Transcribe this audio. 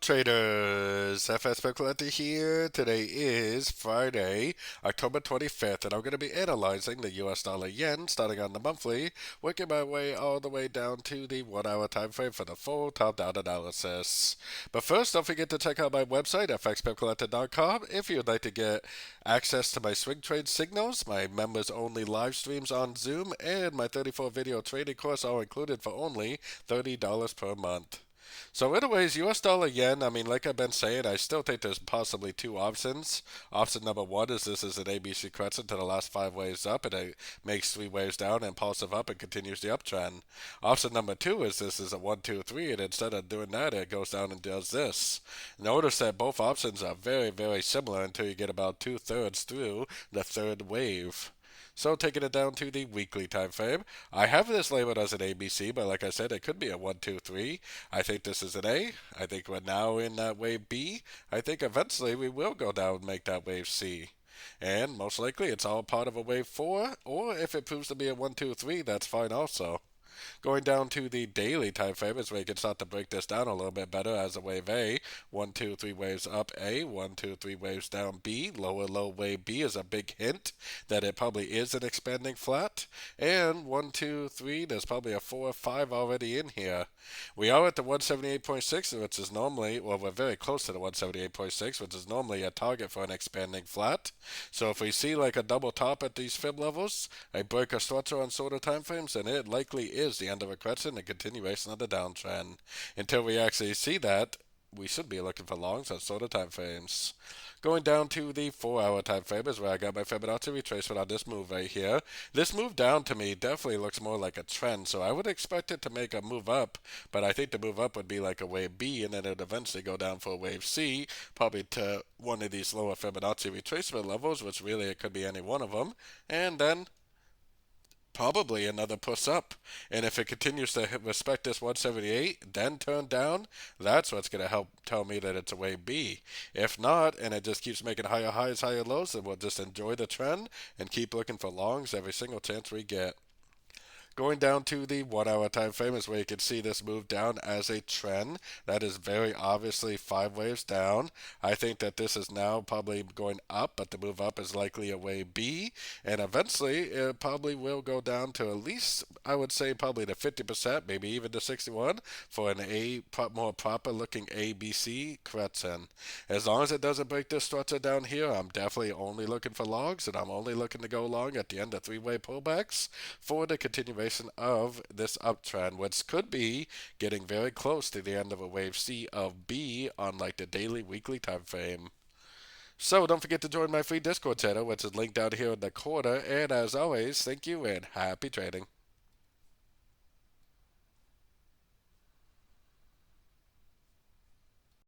traders, FX Pip Collector here. Today is Friday, October 25th, and I'm going to be analyzing the US dollar yen starting on the monthly, working my way all the way down to the 1 hour time frame for the full top-down analysis. But first, don't forget to check out my website, fxpipcollector.com, if you'd like to get access to my swing trade signals, my members-only live streams on Zoom, and my 34-video trading course, all included for only $30 per month. So anyways, US dollar yen, I mean, like I've been saying, I still think there's possibly two options. Option number one is this is an ABC crescent to the last 5 waves up, and it makes 3 waves down, impulsive up, and continues the uptrend. Option number two is this is a 1, 2, 3, and instead of doing that, it goes down and does this. Notice that both options are very, very similar until you get about 2/3 through the third wave. So taking it down to the weekly time frame, I have this labeled as an ABC, but like I said, it could be a 1, 2, 3. I think this is an A. I think we're now in that wave B. I think eventually we will go down and make that wave C. And most likely it's all part of a wave 4, or if it proves to be a 1, 2, 3, that's fine also. Going down to the daily time frame is where you can start to break this down a little bit better as a wave A. 1, 2, 3 waves up A, 1, 2, 3 waves down B. Lower low wave B is a big hint that it probably is an expanding flat. And 1, 2, 3, there's probably a 4 or 5 already in here. We are at the 178.6, which is normally, well, we're very close to the 178.6, which is normally a target for an expanding flat. So if we see like a double top at these fib levels, a break or structure on shorter time frames, then it likely is the end of a crescent and continuation of the downtrend. Until we actually see that, we should be looking for longs on shorter time frames. Going down to the 4 hour time frame is where I got my Fibonacci retracement on this move right here. This move down to me definitely looks more like a trend, so I would expect it to make a move up, but I think the move up would be like a wave B, and then it would eventually go down for a wave C, probably to one of these lower Fibonacci retracement levels, which really it could be any one of them, and then probably another push up. And if it continues to respect this 178, then turn down, that's what's going to help tell me that it's a wave B. If not, and it just keeps making higher highs, higher lows, then we'll just enjoy the trend and keep looking for longs every single chance we get. Going down to the 1 hour time frame is where you can see this move down as a trend. That is very obviously 5 waves down. I think that this is now probably going up, but the move up is likely a wave B. And eventually it probably will go down to at least, I would say, probably to 50%, maybe even to 61 for an more proper looking ABC crescent. As long as it doesn't break this structure down here, I'm definitely only looking for logs, and I'm only looking to go long at the end of 3-way pullbacks for the continuation of this uptrend, which could be getting very close to the end of a wave C of B on like the daily, weekly time frame. So don't forget to join my free Discord channel, which is linked down here in the corner. And as always, thank you and happy trading.